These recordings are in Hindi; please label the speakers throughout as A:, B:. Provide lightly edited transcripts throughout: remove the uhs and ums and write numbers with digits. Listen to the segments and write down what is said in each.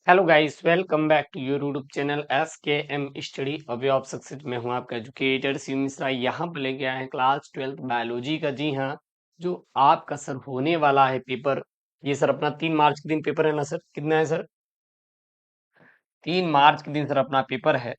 A: Hello guys, welcome back to your YouTube channel S K M study away of success. मैं हूं आपका एजुकेटर शिव मिश्रा। यहाँ पर लेके आए हैं क्लास 12th बायोलॉजी का। जी हाँ, जो आपका सर होने वाला है पेपर। ये सर अपना 3 मार्च के दिन पेपर है ना सर? कितना है सर? 3 मार्च के दिन सर अपना पेपर है।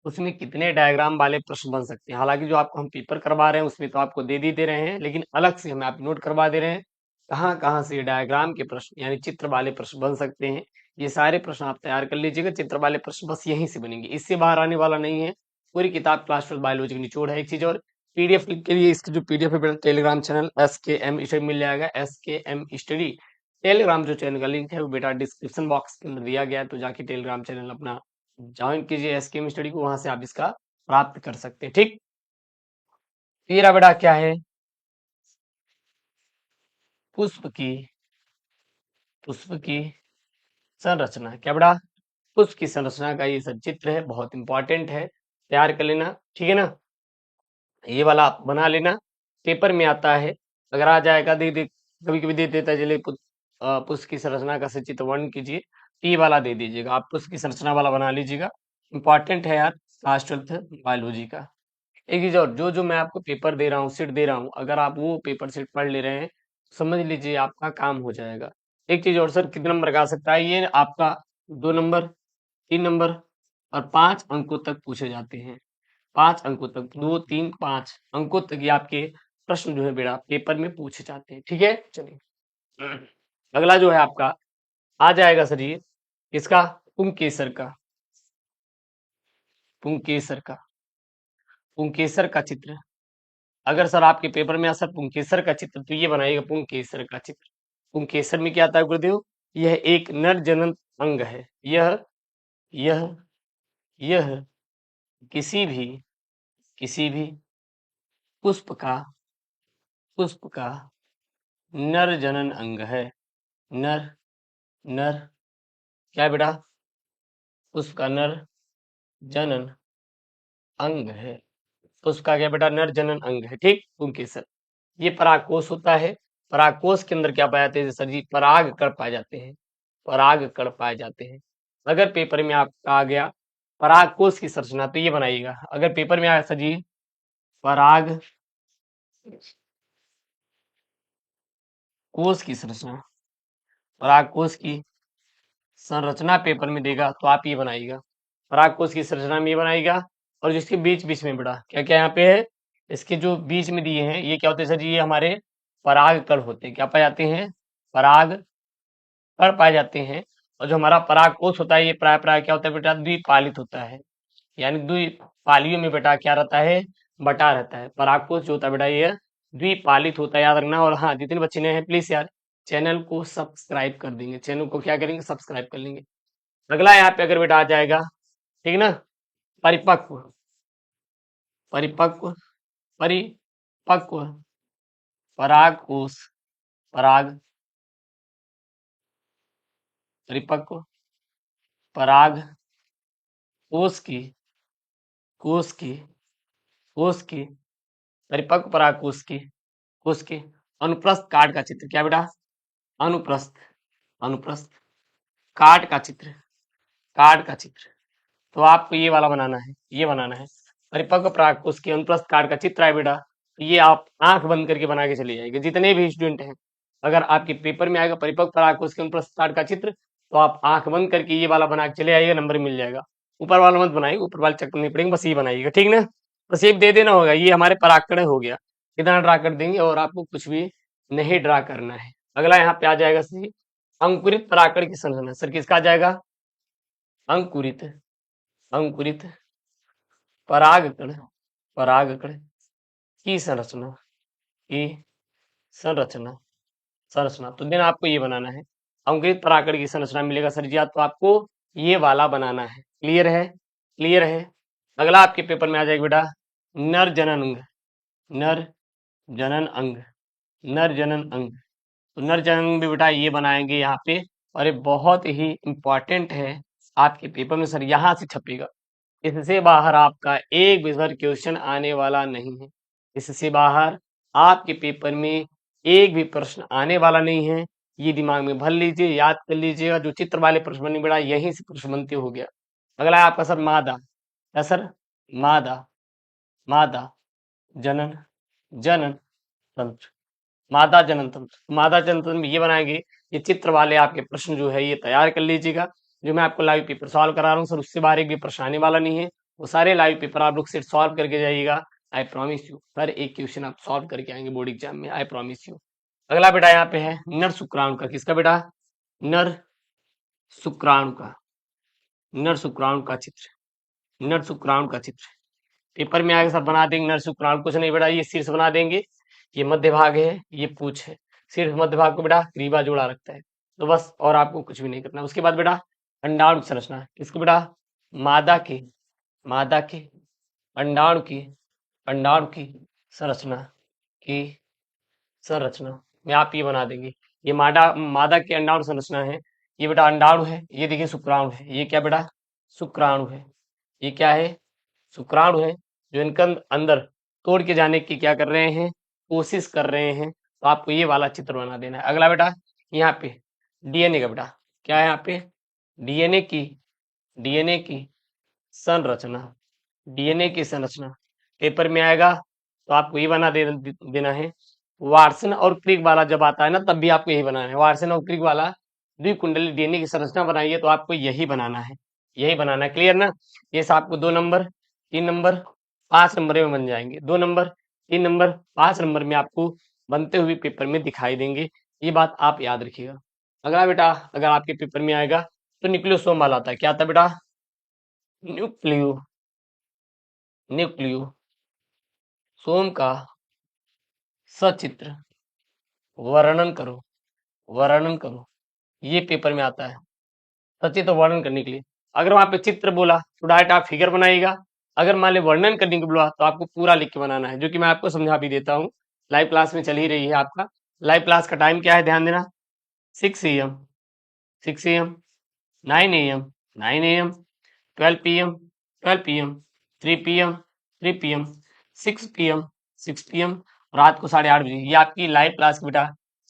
A: उसमें कितने डायग्राम वाले प्रश्न बन सकते हैं? हालांकि जो आपको हम पेपर करवा रहे हैं उसमें तो आपको दे रहे हैं, लेकिन अलग से हमें आप नोट करवा दे रहे हैं कहाँ कहाँ से डायग्राम के प्रश्न यानी चित्र वाले प्रश्न बन सकते हैं। ये सारे प्रश्न आप तैयार कर लीजिएगा। चित्र वाले प्रश्न बस यहीं से बनेंगे, इससे बाहर आने वाला नहीं है। पूरी किताब क्लास 12 बायोलॉजी का निचोड़ है। एक चीज और, पीडीएफ के लिए इसकी जो पीडीएफ है टेलीग्राम चैनल SKM स्टडी मिल जाएगा। SKM स्टडी टेलीग्राम जो चैनल का लिंक है वो बेटा डिस्क्रिप्शन बॉक्स के अंदर दिया गया है, तो जाके टेलीग्राम चैनल अपना ज्वाइन कीजिए SKM स्टडी को, वहां से आप इसका प्राप्त कर सकते हैं। ठीक, तेरा बेटा क्या है? पुष्प की पुष्प की संरचना। क्या बेटा? पुष्प की संरचना का ये सब चित्र है, बहुत इंपॉर्टेंट है, तैयार कर लेना। ठीक है ना? ये वाला आप बना लेना, पेपर में आता है। अगर आ जाएगा दे दे, कभी कभी दे देता है, चलिए पुष्प की संरचना का सचित्र वर्णन कीजिए, तो ये वाला दे दीजिएगा। आप पुष्प की संरचना वाला बना लीजिएगा, इंपॉर्टेंट है यार, क्लास 12th बायोलॉजी का। एक चीज और, जो जो मैं आपको पेपर दे रहा हूँ, सीट दे रहा हूँ, अगर आप वो पेपर सीट पढ़ ले रहे हैं, समझ लीजिए आपका काम हो जाएगा। एक चीज और सर, कितने नंबर का आ सकता है? ये आपका 2 नंबर, 3 नंबर और 5 अंकों तक पूछे जाते हैं। 5 अंकों तक, 2, 3, 5 अंकों तक ये आपके प्रश्न जो है बेटा पेपर में पूछे जाते हैं। ठीक है, चलिए अगला जो है आपका आ जाएगा सर, ये इसका पुंकेसर का पुंकेसर का पुंकेसर का चित्र। अगर सर आपके पेपर में सर पुंकेसर का चित्र, तो ये बनाइएगा पुंकेसर का चित्र। पुंकेसर में क्या आता है गुरुदेव? यह एक नर जनन अंग है। यह यह किसी भी पुष्प का नर जनन अंग है। नर नर क्या बेटा? पुष्प का नर जनन अंग है। पुष्प का क्या बेटा? नर जनन अंग है। ठीक, पुंकेसर। ये परागकोश होता है। परागकोश के अंदर क्या पाए जाते हैं सर जी? पराग कण पाए जाते हैं। पराग कण पाए जाते हैं। अगर पेपर में आपका आ गया परागकोश की संरचना, तो ये बनाइएगा। अगर पेपर में आया सर जी पराग कोश की संरचना, परागकोश की संरचना पेपर में देगा, तो आप ये बनाइएगा। परागकोश की संरचना में ये बनाइएगा। और जिसके बीच बीच में बेटा क्या क्या यहाँ पे है, इसके जो बीच में दिए हैं, ये क्या होते हैं सर जी? ये हमारे पराग कण होते हैं। क्या पाए जाते हैं? पराग कण पाए जाते हैं। और जो हमारा परागकोश होता है, ये प्राय प्राय क्या होता है बेटा? द्विपालित होता है। यानी द्विपालियों में बेटा क्या रहता है? बटा रहता है। परागकोश जो होता है बेटा ये द्विपालित होता है, याद रखना। और हाँ, जितने बच्चे नए हैं प्लीज यार चैनल को सब्सक्राइब कर देंगे, चैनल को क्या करेंगे? सब्सक्राइब कर लेंगे। अगला यहाँ पे अगर बेटा आ जाएगा, ठीक ना, परिपक्व परिपक्व परिपक्व परागकोश, पराग परिपक्व पराग कोश की कोश की कोश की परिपक्व परागकोश की कोश के अनुप्रस्थ काट का चित्र। क्या बेटा? अनुप्रस्थ अनुप्रस्थ काट का चित्र, काट का चित्र। तो आपको ये वाला बनाना है, ये बनाना है। परिपक्व परागकोश के अनुप्रस्थ काट का चित्र है बेटा, तो ये आप आंख बंद करके बना के चले जाएंगे जितने भी स्टूडेंट हैं। अगर आपके पेपर में आएगा परिपक्व परागकोश के अनुप्रस्थ काट का चित्र, तो आप आंख बंद करके ये वाला बना के चले आइएगा, नंबर मिल जाएगा। ऊपर वाला मत बनाइए, ऊपर वाले चक्कर नहीं पड़ेंगे, बस ये बनाइएगा। ठीक ना? बस ये दे देना होगा, ये हमारे परागकण हो गया। कितना ड्रा कर देंगे, और आपको कुछ भी नहीं ड्रा करना है। अगला यहाँ पे आ जाएगा सी अंकुरित परागकण की संरचना। सर किसका आ जाएगा? अंकुरित अंकुरित परागकण परागकण की संरचना की संरचना संरचना। तो देन आपको ये बनाना है। अंकुरित परागकण की संरचना मिलेगा सर जी, तो आपको ये वाला बनाना है। क्लियर है? क्लियर है? अगला आपके पेपर में आ जाएगा बेटा नर जनन अंग। नर जनन अंग नर जनन अंग। तो नर जनन अंग भी बेटा ये बनाएंगे यहाँ पे, और ये बहुत ही इंपॉर्टेंट है आपके पेपर में सर, यहाँ से छपेगा। इससे बाहर आपका एक भी बार क्वेश्चन आने वाला नहीं है। इससे बाहर आपके पेपर में एक भी प्रश्न आने वाला नहीं है। ये दिमाग में भर लीजिए, याद कर लीजिएगा। जो चित्र वाले प्रश्न बने बेटा यहीं से प्रश्न बनते हो गया। अगला है आपका सर मादा। क्या सर? मादा। मादा जनन जनन तंत्र। मादा जनन तंत्र। मादा जनन तंत्र में ये बनाएंगे। ये चित्र वाले आपके प्रश्न जो है ये तैयार कर लीजिएगा। जो मैं आपको लाइव पेपर सॉल्व करा रहा हूँ सर, उससे बाहर एक भी प्रश्न आने वाला नहीं है। वो सारे लाइव पेपर आप लोग सेट सॉल्व करके जाइएगा। आई प्रॉमिस यू, हर एक क्वेश्चन आप सॉल्व करके आएंगे बोर्ड एग्जाम में, आई प्रॉमिस यू। अगला बेटा यहाँ पे है नर शुक्राणु का। किसका बेटा? नर शुक्राणु का। नर शुक्राणु का चित्र। नर शुक्राणु का चित्र पेपर में आगे सब बना देंगे। नर शुक्राणु कुछ नहीं बेटा, ये शीर्ष बना देंगे, ये मध्य भाग है, ये पूछ है। सिर्फ मध्य भाग को बेटा ग्रीवा जोड़ा रखता है, तो बस और आपको कुछ भी नहीं करना। उसके बाद बेटा अंडाणु की संरचना। किसको बेटा? मादा के। मादा के अंडाणु की। अंडाणु की संरचना की संरचना में आप ये बना देंगे। ये मादा की अंडाणु संरचना है। ये बेटा अंडाणु है, ये देखिए शुक्राणु है। ये क्या बेटा? शुक्राणु है। ये क्या है? शुक्राणु है, जो इनके अंदर तोड़ के जाने की क्या कर रहे हैं? कोशिश कर रहे हैं। तो आपको ये वाला चित्र बना देना है। अगला बेटा यहाँ पे डीएनए का बेटा क्या है? यहाँ पे डीएनए की संरचना। डीएनए की संरचना पेपर में आएगा तो आपको ये बना देना है। वार्सन और क्रिक वाला जब आता है ना, तब भी आपको यही बनाना है। वार्सन और क्रिक वाला द्विकुंडली डीएनए की संरचना बनाइए तो आपको यही बनाना है। यही बनाना है, क्लियर ना? ये आपको 2 नंबर 3 नंबर 5 नंबर में बन जाएंगे। 2 नंबर 3 नंबर 5 नंबर में आपको बनते हुए पेपर में दिखाई देंगे। ये बात आप याद रखिएगा। अगला बेटा अगर आपके पेपर में आएगा तो न्यूक्लियोसोम वाला आता है। क्या आता है बेटा? न्यूक्लियो सोम का सचित्र वर्णन करो। वर्णन करो, ये पेपर में आता है सचित्र वर्णन करने के लिए। अगर वहां पे चित्र बोला तो डायरेक्ट आप फिगर बनाइएगा। अगर मान ली वर्णन करने के बोला तो आपको पूरा लिख के बनाना है, जो कि मैं आपको समझा भी देता हूँ। लाइव क्लास में चल ही रही है आपका। लाइव क्लास का टाइम क्या है ध्यान देना। 6 AM 6 AM 9 AM 9 AM 12 PM 12 PM 3 PM 3 PM 6 PM 6 PM रात को 8:30 बजे। ये आपकी लाइव क्लास की बेटा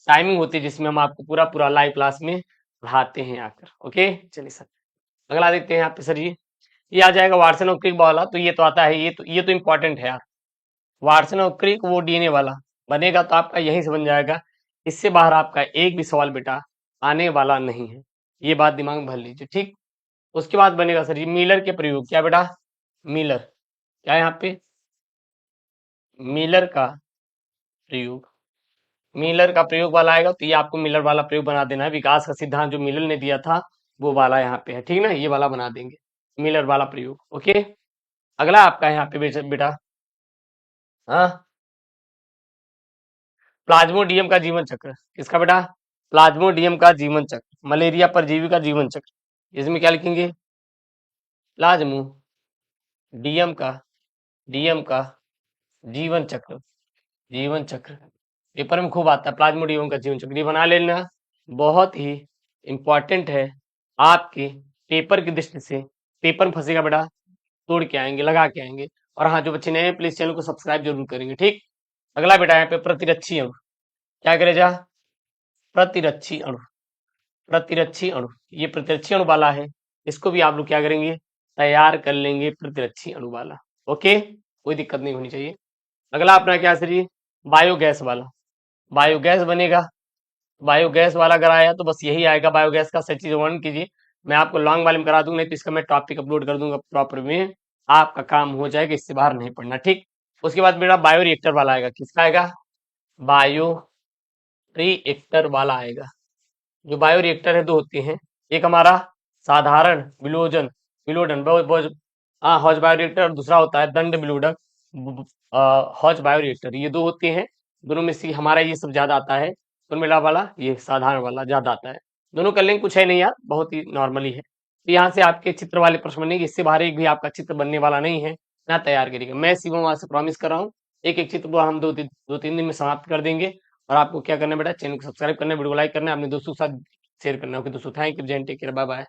A: टाइमिंग होती है, जिसमें हम आपको पूरा पूरा लाइव क्लास में पढ़ाते हैं आकर। ओके चलिए सर अगला देखते हैं यहाँ पे। सर ये आ जाएगा वार्सन और क्रिक वाला। तो ये तो आता है, ये तो इम्पोर्टेंट है यार। वार्सन और क्रिक वो डीएनए वाला बनेगा तो आपका यहीं से बन जाएगा। इससे बाहर आपका एक भी सवाल बेटा आने वाला नहीं है, ये बात दिमाग में भर लीजिए, ठीक। उसके बाद बनेगा सर ये मिलर के प्रयोग। क्या बेटा? मिलर। क्या यहाँ पे? मिलर का प्रयोग। मिलर का प्रयोग वाला आएगा तो ये आपको मिलर वाला प्रयोग बना देना है। विकास का सिद्धांत जो मिलर ने दिया था वो वाला यहाँ पे है, ठीक ना? ये वाला बना देंगे, मिलर वाला प्रयोग। ओके अगला आपका यहाँ पे बेटा हाँ प्लाज्मोडियम का जीवन चक्र। किसका बेटा? प्लाज्मोडियम का जीवन चक्र, मलेरिया परजीवी का जीवन चक्र। इसमें क्या लिखेंगे? प्लाज्मोडियम का जीवन चक्र। जीवन चक्र पेपर में खूब आता है, प्लाज्मोडियम का जीवन चक्र। ये बना लेना, बहुत ही इंपॉर्टेंट है आपके पेपर की दृष्टि से। पेपर में फंसेगा बेटा, तोड़ के आएंगे, लगा के आएंगे। और हाँ, जो बच्चे नए हैं प्लीज चैनल को सब्सक्राइब जरूर करेंगे, ठीक। अगला बेटा यहाँ पे प्रतिरक्षी अणु। क्या करे जा? प्रतिरक्षी अणु। प्रतिरक्षी अणु, ये प्रतिरक्षी अणु वाला है। इसको भी आप लोग क्या करेंगे? तैयार कर लेंगे, प्रतिरक्षी अणु वाला। ओके कोई दिक्कत नहीं होनी चाहिए। अगला अपना क्या सर? ये बायोगैस वाला। बायोगैस बनेगा। बायोगैस वाला अगर आया तो बस यही आएगा। बायोगैस का सही चीज वर्णन कीजिए। मैं आपको लॉन्ग वाले में करा दूंगा, नहीं तो इसका मैं टॉपिक अपलोड कर दूंगा प्रॉपर में, आपका काम हो जाएगा, इससे बाहर नहीं पढ़ना, ठीक। उसके बाद मेरा बायो रिएक्टर वाला आएगा। किसका आएगा? बायो रिएक्टर वाला आएगा। जो बायो रिएक्टर है दो होते हैं, एक हमारा साधारण विलोजन विलोडन हॉज बायो रिएक्टर, और दूसरा होता है दंड विलोडक हॉज बायो रिएक्टर। ये दो होते हैं, दोनों में से हमारा ये सब ज्यादा आता है। तो मेरा वाला ये साधारण वाला ज्यादा आता है। दोनों का लिंक कुछ है नहीं यार, बहुत ही नॉर्मली है। तो यहाँ से आपके चित्र वाले प्रश्न बनेंगे, इससे बाहर एक भी आपका चित्र बनने वाला नहीं है ना। तैयार करिएगा, मैं शिवम वहां से प्रॉमिस कर रहा हूँ। एक एक चित्र हम 2-3 दिन में समाप्त कर देंगे। और आपको क्या करना है बेटा? चैनल को सब्सक्राइब करना है, वीडियो को लाइक करना है, अपने दोस्तों के साथ शेयर करना है। ओके दोस्तों, thank you, Jai Hind, take care, bye bye.